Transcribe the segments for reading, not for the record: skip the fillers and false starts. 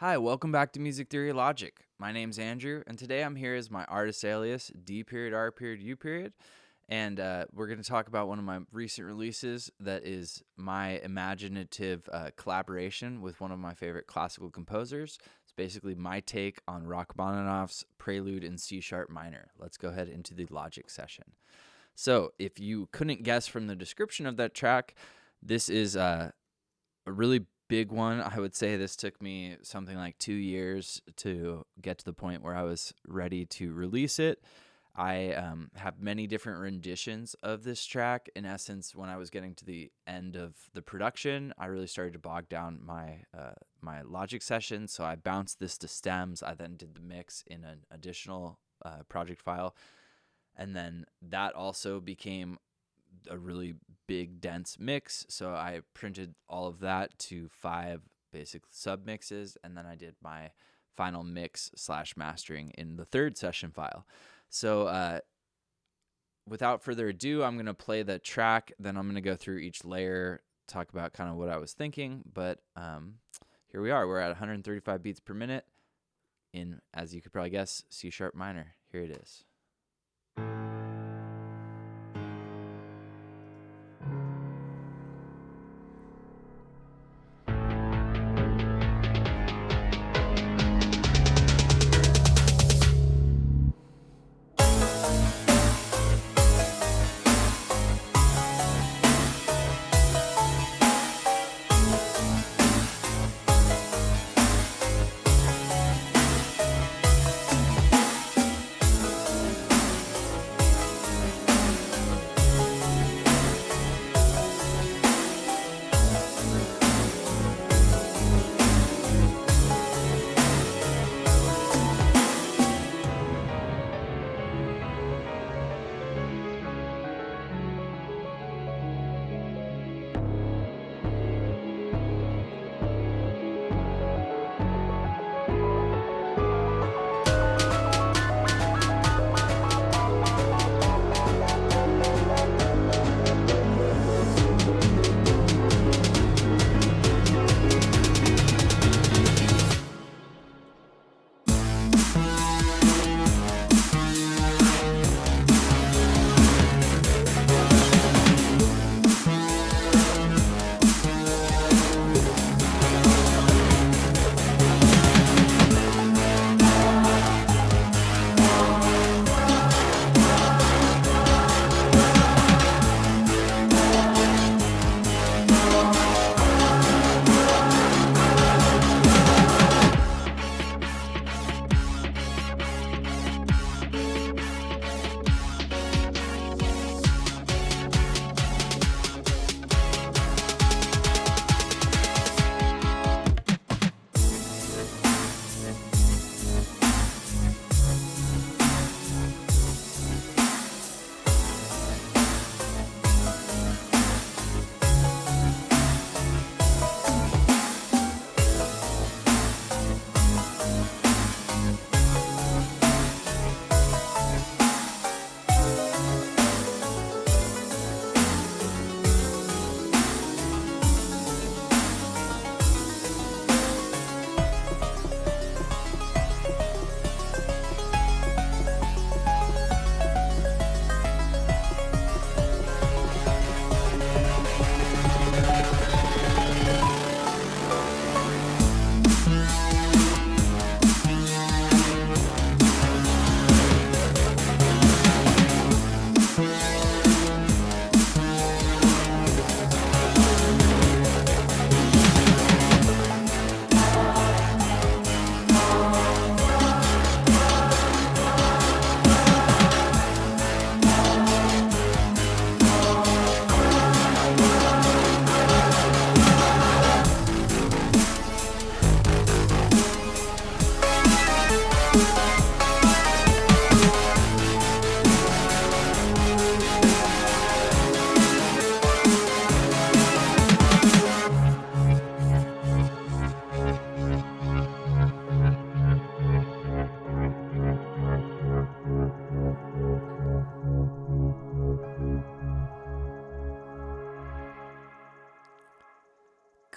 Hi, welcome back to Music Theory Logic. My name's Andrew, and today I'm here as my artist alias, D.R.U. And we're going to talk about one of my recent releases that is my imaginative collaboration with one of my favorite classical composers. It's basically my take on Rachmaninoff's Prelude in C# minor. Let's go ahead into the Logic session. So, if you couldn't guess from the description of that track, this is a really big one. I would say this took me something like 2 years to get to the point where I was ready to release it. I have many different renditions of this track. In essence, when I was getting to the end of the production, I really started to bog down my Logic session, so I bounced this to stems. I then did the mix in an additional project file, and then that also became a really big, dense mix, so I printed all of that to 5 basic submixes, and then I did my final mix / mastering in the 3rd session file. So without further ado, I'm going to play the track, then I'm going to go through each layer, talk about kind of what I was thinking, but here we are. We're at 135 beats per minute in, as you could probably guess, C# minor. Here it is.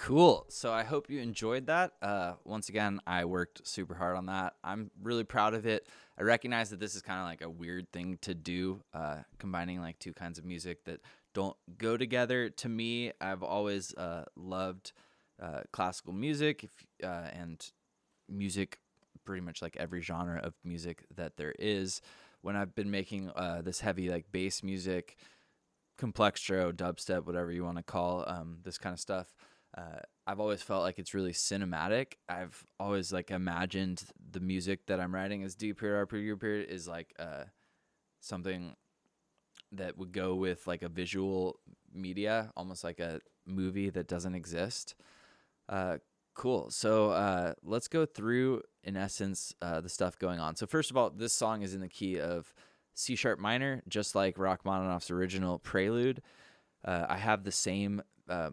Cool. So I hope you enjoyed that. Once again, I worked super hard on that. I'm really proud of it. I recognize that this is kind of like a weird thing to do, combining like two kinds of music that don't go together. To me, I've always loved classical music and music, pretty much like every genre of music that there is. When I've been making this heavy like bass music, complextro, dubstep, whatever you want to call this kind of stuff, I've always felt like it's really cinematic. I've always like imagined the music that I'm writing as D period, R period, U period is like something that would go with like a visual media, almost like a movie that doesn't exist. Cool. So let's go through, in essence, the stuff going on. So first of all, this song is in the key of C sharp minor, just like Rachmaninoff's original Prelude. I have the same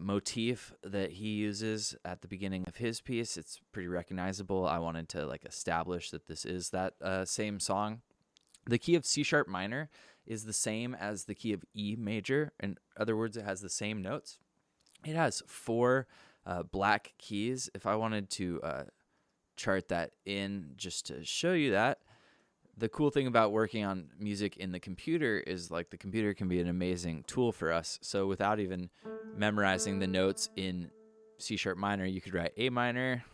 motif that he uses at the beginning of his piece. It's pretty recognizable. I wanted to like establish that this is that same song. The key of C sharp minor is the same as the key of E major. In other words, it has the same notes. It has four black keys. If I wanted to chart that in just to show you that, the cool thing about working on music in the computer is like the computer can be an amazing tool for us. So without even memorizing the notes in C sharp minor, you could write A minor,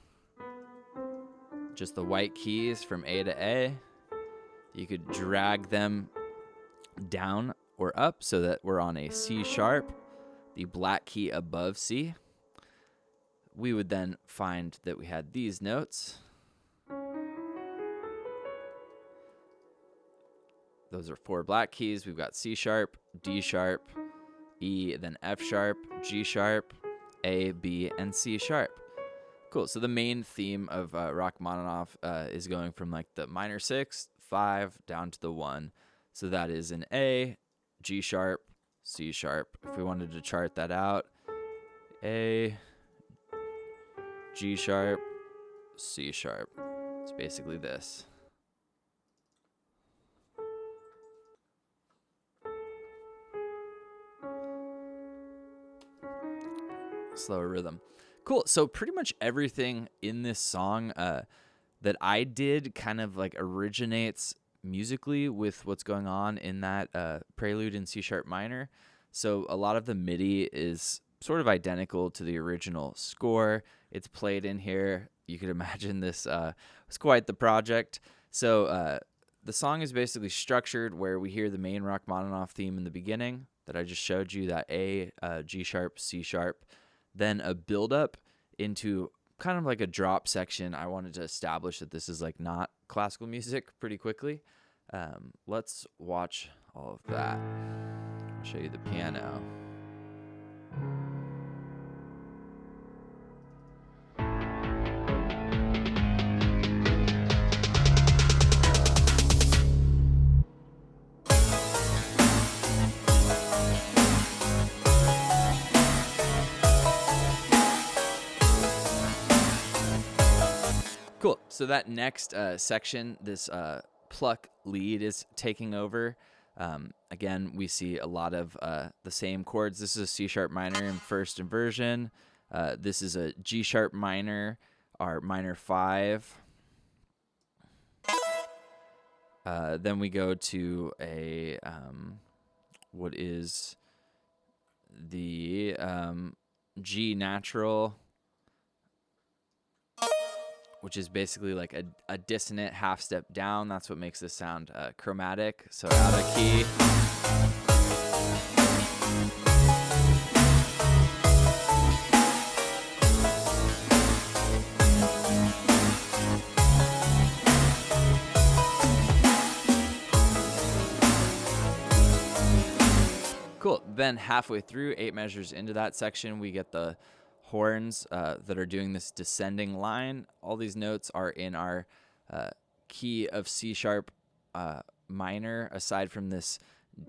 just the white keys from A to A. You could drag them down or up so that we're on a C sharp, the black key above C. We would then find that we had these notes. Those are four black keys. We've got C sharp, D sharp, E, then F sharp, G sharp, A, B, and C sharp. Cool. So the main theme of Rachmaninoff is going from like the minor 6, 5, down to the 1. So that is an A, G sharp, C sharp. If we wanted to chart that out, A, G sharp, C sharp. It's basically this. Slower rhythm. Cool. So pretty much everything in this song that I did kind of like originates musically with what's going on in that prelude in C sharp minor. So a lot of the MIDI is sort of identical to the original score. It's played in here. You could imagine this was quite the project. So the song is basically structured where we hear the main Rachmaninoff theme in the beginning that I just showed you, that A, G sharp, C sharp, then a build-up into kind of like a drop section. I wanted to establish that this is like not classical music pretty quickly. Let's watch all of that. I'll show you the piano. Cool. So that next section, this pluck lead is taking over. Again, we see a lot of the same chords. This is a C sharp minor in first inversion. This is a G sharp minor, our minor 5. Then we go to a what is the G natural, which is basically like a dissonant half step down. That's what makes this sound chromatic. So out of key. Cool. Then halfway through, 8 measures into that section, we get the horns that are doing this descending line. All these notes are in our key of C sharp minor, aside from this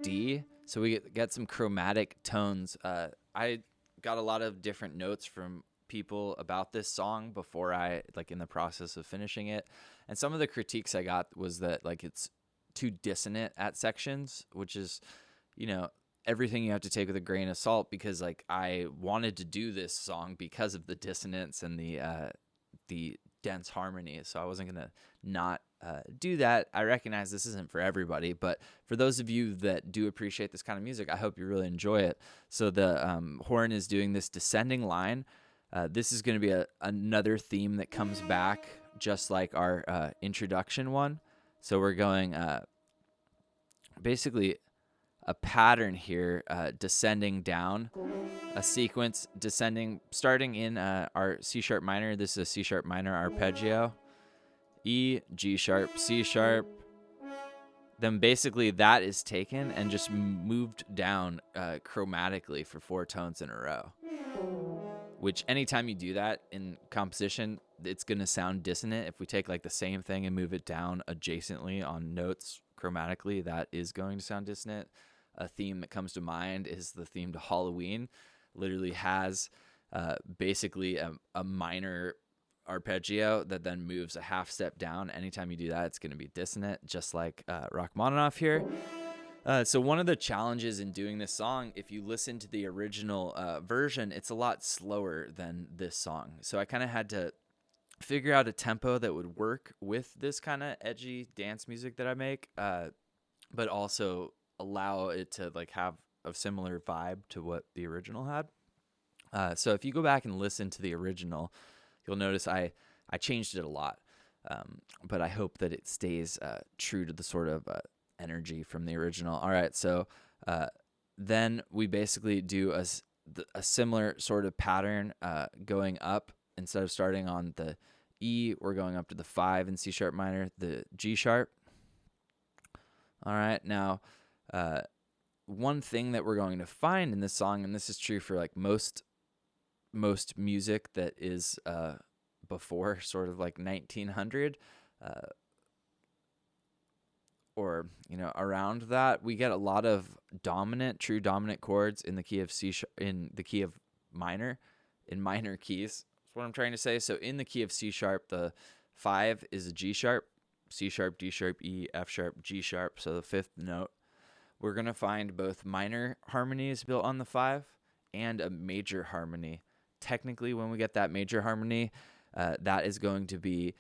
D. So we get some chromatic tones. I got a lot of different notes from people about this song before I, like, in the process of finishing it. And some of the critiques I got was that, like, it's too dissonant at sections, which is, you know, everything you have to take with a grain of salt, because like I wanted to do this song because of the dissonance and the dense harmony. So I wasn't gonna not do that. I recognize this isn't for everybody, but for those of you that do appreciate this kind of music, I hope you really enjoy it. So the horn is doing this descending line. This is going to be another theme that comes back, just like our introduction one. So we're going basically a pattern here, descending down, a sequence descending, starting in our C sharp minor. This is a C sharp minor arpeggio. E, G sharp, C sharp. Then basically that is taken and just moved down chromatically for 4 tones in a row. Which anytime you do that in composition, it's going to sound dissonant. If we take like the same thing and move it down adjacently on notes chromatically, that is going to sound dissonant. A theme that comes to mind is the theme to Halloween. Literally has basically a minor arpeggio that then moves a half step down. Anytime you do that, it's going to be dissonant, just like Rachmaninoff here. So one of the challenges in doing this song, if you listen to the original version, it's a lot slower than this song. So I kind of had to figure out a tempo that would work with this kind of edgy dance music that I make, but also allow it to like have a similar vibe to what the original had. So if you go back and listen to the original, you'll notice I changed it a lot, but I hope that it stays true to the sort of energy from the original. All right, so then we basically do a similar sort of pattern going up. Instead of starting on the E, we're going up to the 5 in C sharp minor, the G sharp. All right, now one thing that we're going to find in this song, and this is true for like most music that is before sort of like 1900, or around that, we get a lot of true dominant chords in the key of in the key of minor, in minor keys. That's what I'm trying to say. So in the key of C sharp, the 5 is a G sharp, C sharp, D sharp, E, F sharp, G sharp. So the 5th note. We're gonna find both minor harmonies built on the 5 and a major harmony. Technically, when we get that major harmony, that is going to be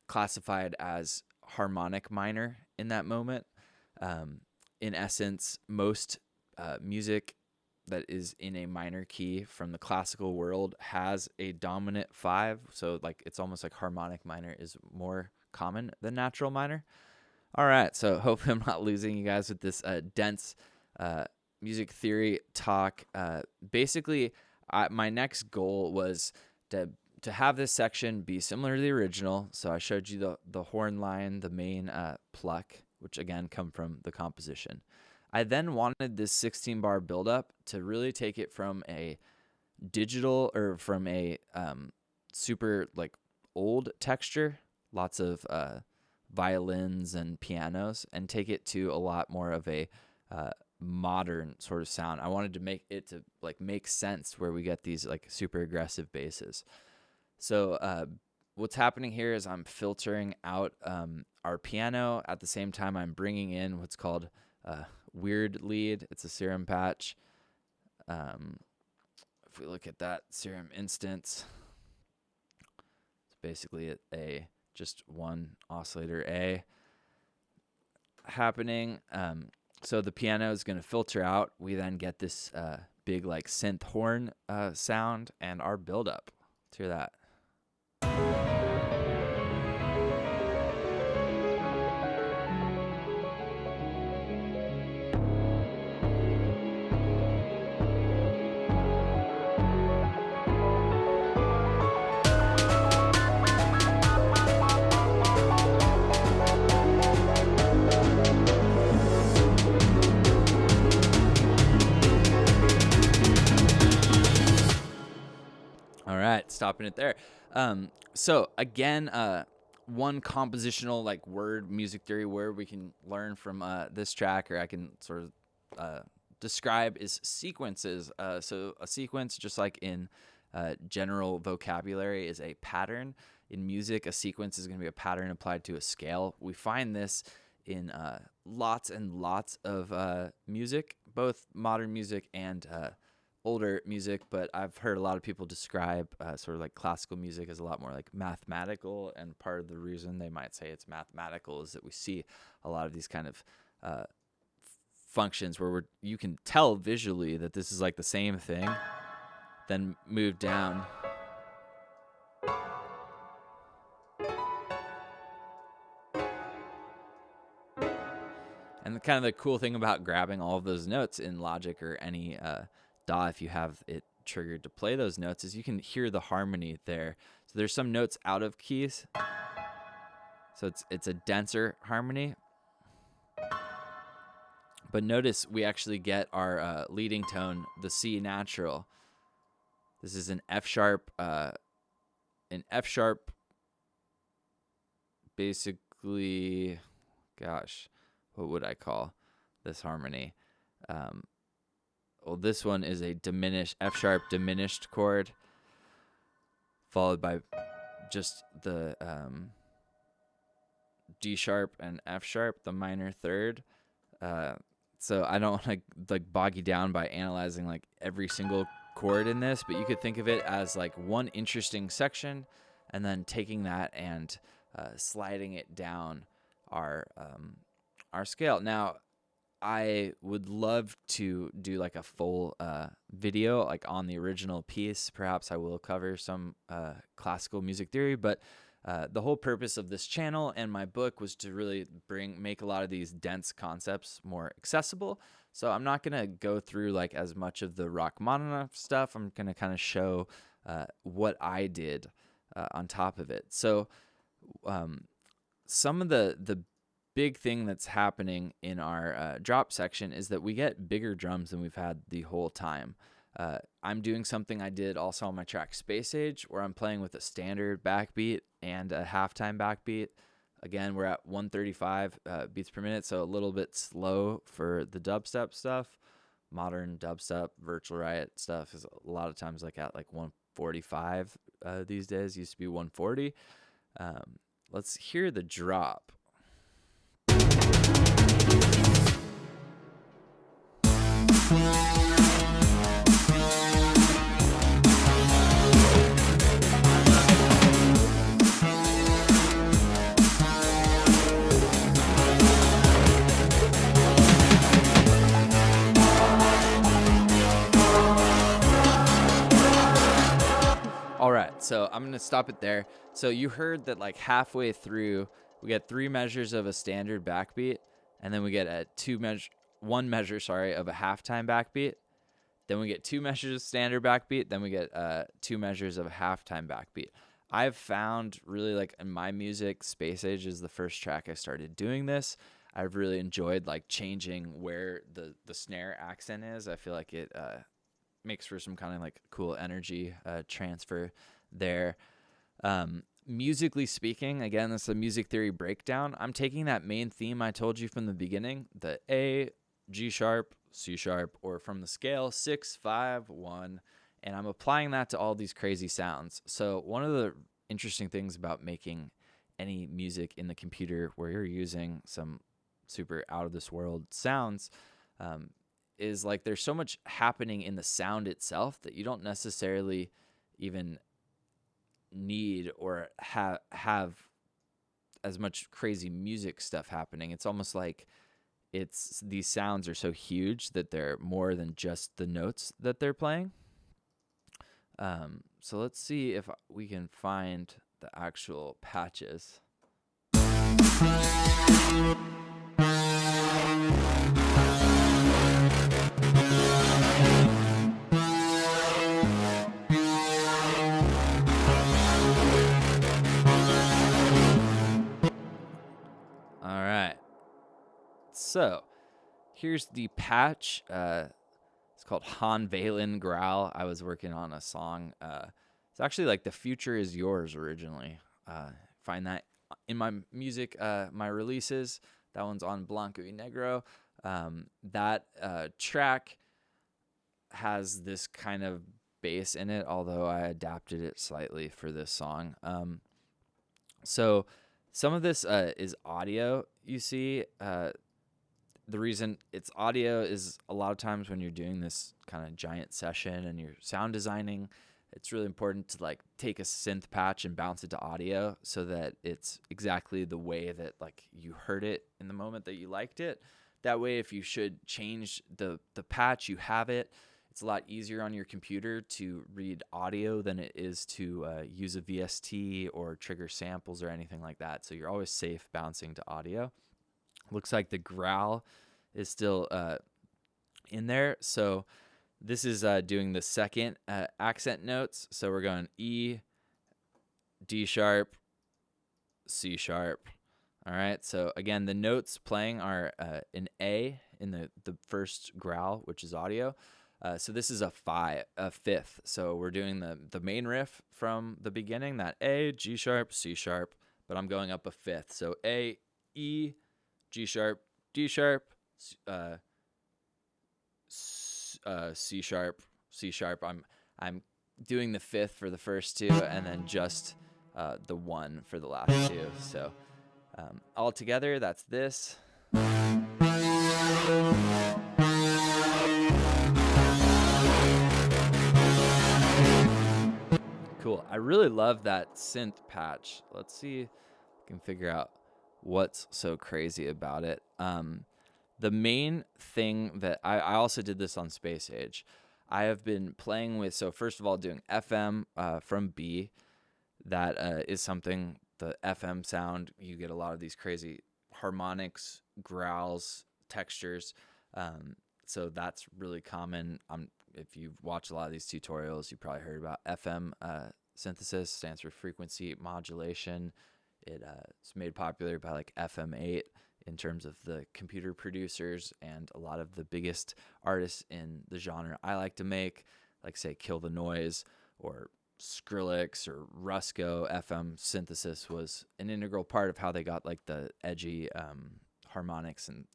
classified as harmonic minor in that moment. In essence, most music that is in a minor key from the classical world has a dominant 5. So like it's almost like harmonic minor is more common than natural minor. All right, so hopefully I'm not losing you guys with this dense music theory talk. Basically, my next goal was to have this section be similar to the original. So I showed you the horn line, the main pluck, which again come from the composition. I then wanted this 16-bar buildup to really take it from a digital or from a super like old texture, lots of violins and pianos, and take it to a lot more of a modern sort of sound. I wanted to make it to like make sense where we get these like super aggressive basses. So what's happening here is I'm filtering out our piano. At the same time, I'm bringing in what's called weird lead. It's a serum patch. If we look at that serum instance, it's basically a just one oscillator A happening. So the piano is going to filter out. We then get this big like synth horn sound and our buildup. Let's hear that. All right, stopping it there. So again, one compositional like word, music theory word we can learn from this track, or I can sort of describe, is sequences. So a sequence, just like in general vocabulary, is a pattern. In music, a sequence is going to be a pattern applied to a scale. We find this in lots and lots of music, both modern music and older music, but I've heard a lot of people describe sort of like classical music as a lot more like mathematical, and part of the reason they might say it's mathematical is that we see a lot of these kind of functions where you can tell visually that this is like the same thing, then move down. And the cool thing about grabbing all of those notes in Logic or any DAW, if you have it triggered to play those notes, is you can hear the harmony there. So there's some notes out of keys, so it's a denser harmony. But notice we actually get our leading tone, the C natural. This is an F sharp, basically, gosh, what would I call this harmony? Well, this one is a diminished, F sharp diminished chord, followed by just the D sharp and F sharp, the minor third. So I don't want to like bog you down by analyzing like every single chord in this, but you could think of it as like one interesting section, and then taking that and sliding it down our scale. Now, I would love to do like a full video like on the original piece. Perhaps I will cover some classical music theory, but the whole purpose of this channel and my book was to really make a lot of these dense concepts more accessible. So I'm not going to go through like as much of the Rachmaninoff stuff. I'm going to kind of show what I did on top of it. So some of the big thing that's happening in our drop section is that we get bigger drums than we've had the whole time. I'm doing something I did also on my track Space Age, where I'm playing with a standard backbeat and a halftime backbeat. Again, we're at 135 beats per minute, so a little bit slow for the dubstep stuff. Modern dubstep, Virtual Riot stuff is a lot of times like at like 145 these days. Used to be 140. Let's hear the drop. All right, so I'm going to stop it there. So you heard that like halfway through, we get 3 measures of a standard backbeat, and then we get a 1 measure of a halftime backbeat. Then we get 2 measures of standard backbeat. Then we get 2 measures of a halftime backbeat. I've found really like in my music, Space Age is the first track I started doing this. I've really enjoyed like changing where the snare accent is. I feel like it makes for some kind of like cool energy transfer there. Musically speaking, again, this is a music theory breakdown. I'm taking that main theme I told you from the beginning, the A, G sharp, C sharp, or from the scale 6, 5, 1, and I'm applying that to all these crazy sounds. So one of the interesting things about making any music in the computer where you're using some super out of this world sounds is like there's so much happening in the sound itself that you don't necessarily even need or have as much crazy music stuff happening. It's almost like these sounds are so huge that they're more than just the notes that they're playing. So let's see if we can find the actual patches. All right. So here's the patch. It's called Han Valen Growl. I was working on a song. It's actually like The Future Is Yours originally. Find that in my music, my releases. That one's on Blanco y Negro. That track has this kind of bass in it, although I adapted it slightly for this song. So some of this is audio, you see. the reason it's audio is a lot of times when you're doing this kind of giant session and you're sound designing, it's really important to like take a synth patch and bounce it to audio so that it's exactly the way that like you heard it in the moment that you liked it. That way, if you should change the patch, you have it. It's a lot easier on your computer to read audio than it is to use a VST or trigger samples or anything like that. So you're always safe bouncing to audio. Looks like the growl is still in there. So this is doing the second accent notes. So we're going E, D sharp, C sharp. All right. So again, the notes playing are an A in the first growl, which is audio. So this is a fifth. So we're doing the main riff from the beginning, that A, G sharp, C sharp, but I'm going up a fifth. So A, E, G sharp, D sharp, C sharp, C sharp. I'm doing the fifth for the first two, and then just the one for the last two. So all together, that's this. Cool. I really love that synth patch. Let's see if I can figure out what's so crazy about it. The main thing that I also did this on Space Age. I have been playing with, so first of all, doing FM from B. That is something, the FM sound, you get a lot of these crazy harmonics, growls, textures. So that's really common. If you've watched a lot of these tutorials, you probably heard about FM synthesis, stands for frequency modulation. It's made popular by like FM8 in terms of the computer producers and a lot of the biggest artists in the genre I like to make, like say Kill the Noise or Skrillex or Rusko. FM synthesis was an integral part of how they got like the edgy harmonics and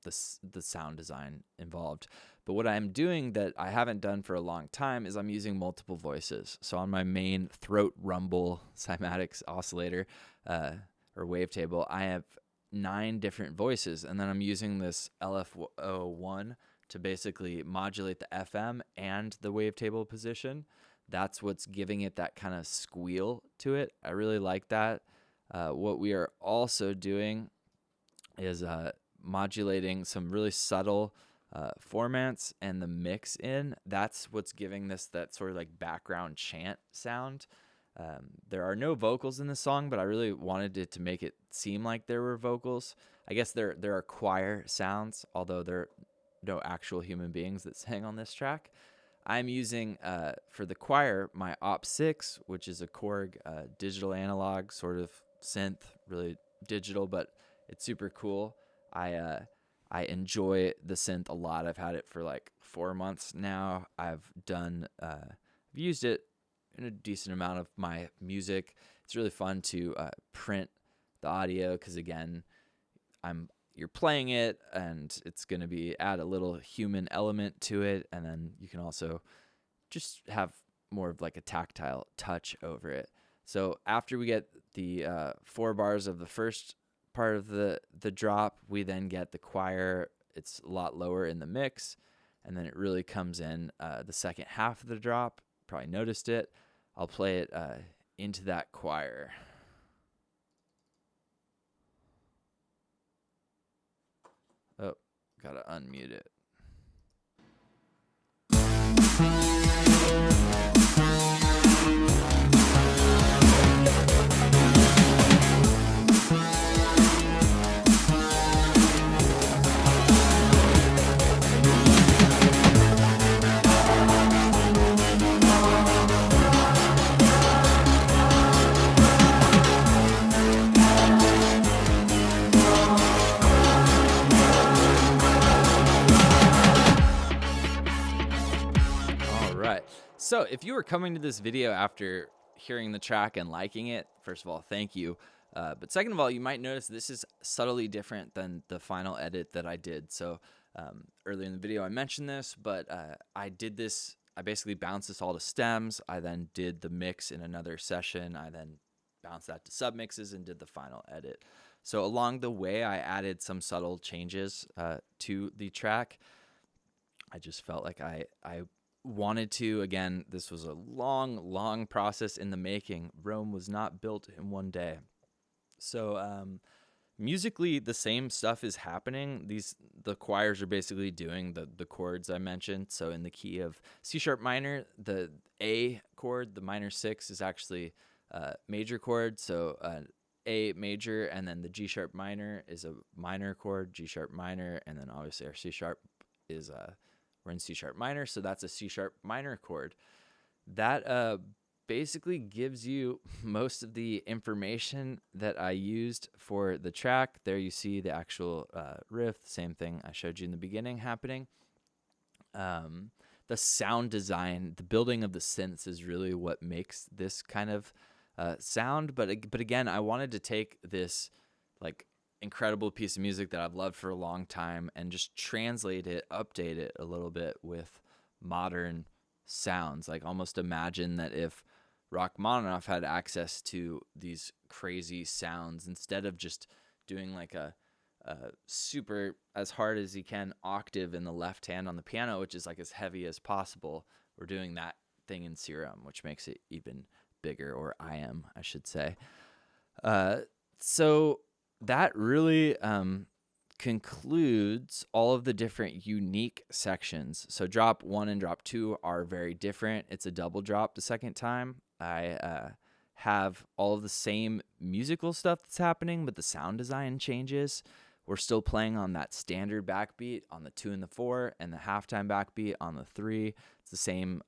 the sound design involved. But what I'm doing that I haven't done for a long time is I'm using multiple voices. So on my main throat rumble cymatics oscillator or wavetable, I have 9 different voices, and then I'm using this LFO1 to basically modulate the FM and the wavetable position. That's what's giving it that kind of squeal to it. I really like that. What we are also doing is modulating some really subtle formats and the mix in. That's what's giving this that sort of like background chant sound. There are no vocals in the song, but I really wanted it to make it seem like there were vocals. I guess there are choir sounds, although there are no actual human beings that sing on this track. I'm using, for the choir, my Op6, which is a Korg digital analog sort of synth, really digital, but it's super cool. I enjoy the synth a lot. I've had it for like 4 months now. I've used it in a decent amount of my music. It's really fun to print the audio because, again, you're playing it and it's going to add a little human element to it, and then you can also just have more of like a tactile touch over it. So after we get the 4 bars of the first part of the drop, we then get the choir. It's a lot lower in the mix, and then it really comes in the second half of the drop. Probably noticed it. I'll play it into that choir. Oh, gotta unmute it. So if you were coming to this video after hearing the track and liking it, first of all, thank you. But second of all, you might notice this is subtly different than the final edit that I did. So earlier in the video, I mentioned this, but I did this. I basically bounced this all to stems. I then did the mix in another session. I then bounced that to submixes and did the final edit. So along the way, I added some subtle changes to the track. I just felt like I wanted to. Again, this was a long process in the making. Rome was not built in one day. So musically, the same stuff is happening. The choirs are basically doing the chords I mentioned. So in the key of C sharp minor, the A chord, the minor 6, is actually a major chord. So A major, and then the G sharp minor is a minor chord, G sharp minor, and then obviously our C sharp is we're in C sharp minor, so that's a C sharp minor chord. That basically gives you most of the information that I used for the track. There you see the actual riff, same thing I showed you in the beginning happening. The sound design, the building of the synths is really what makes this kind of sound. But again, I wanted to take this like incredible piece of music that I've loved for a long time and just translate it, update it a little bit with modern sounds. Like almost imagine that if Rachmaninoff had access to these crazy sounds, instead of just doing like a super as hard as he can octave in the left hand on the piano, which is like as heavy as possible, we're doing that thing in Serum, which makes it even bigger, or I should say. So that really concludes all of the different unique sections. So drop 1 and drop 2 are very different. It's a double drop the second time. I have all of the same musical stuff that's happening, but the sound design changes. We're still playing on that standard backbeat on the 2 and the 4, and the halftime backbeat on the 3. It's the same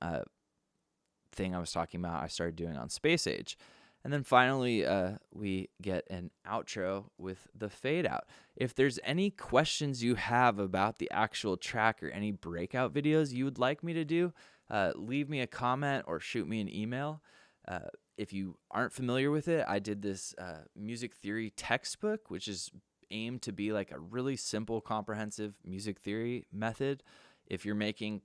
thing I was talking about I started doing on Space Age. And then finally, we get an outro with the fade out. If there's any questions you have about the actual track or any breakout videos you would like me to do, leave me a comment or shoot me an email. If you aren't familiar with it, I did this music theory textbook, which is aimed to be like a really simple, comprehensive music theory method. If you're making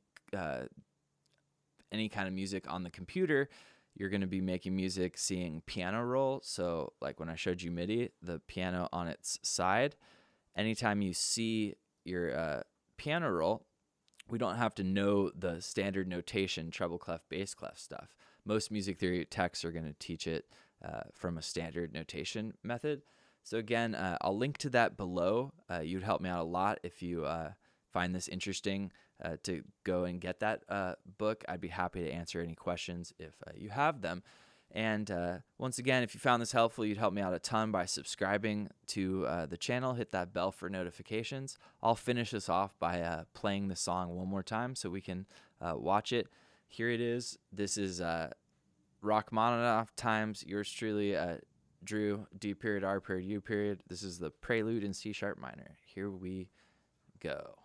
any kind of music on the computer, you're going to be making music seeing piano roll. So like when I showed you MIDI, the piano on its side, anytime you see your piano roll, we don't have to know the standard notation, treble clef, bass clef stuff. Most music theory texts are going to teach it from a standard notation method. So again, I'll link to that below. You'd help me out a lot if you find this interesting to go and get that book. I'd be happy to answer any questions if you have them. And once again, if you found this helpful, you'd help me out a ton by subscribing to the channel. Hit that bell for notifications. I'll finish this off by playing the song one more time so we can watch it. Here it is. This is Rachmaninoff times yours truly, Drew, D.R.U. This is the Prelude in C sharp minor. Here we go.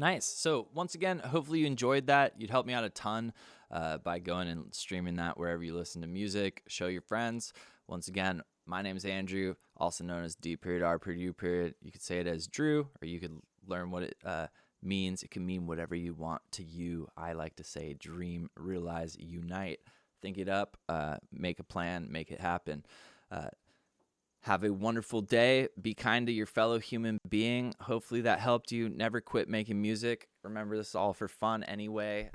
Nice. So once again, hopefully you enjoyed that. You'd help me out a ton by going and streaming that wherever you listen to music. Show your friends. Once again, my name is Andrew, also known as D.R.U. You could say it as Drew, or you could learn what it means. It can mean whatever you want to you. I like to say dream, realize, unite. Think it up, make a plan, make it happen. Have a wonderful day. Be kind to your fellow human being. Hopefully that helped you. Never quit making music. Remember, this is all for fun anyway.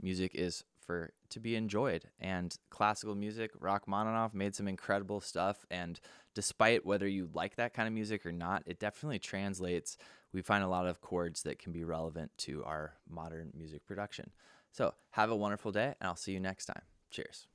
Music is to be enjoyed. And classical music, Rachmaninoff made some incredible stuff. And despite whether you like that kind of music or not, it definitely translates. We find a lot of chords that can be relevant to our modern music production. So have a wonderful day, and I'll see you next time. Cheers.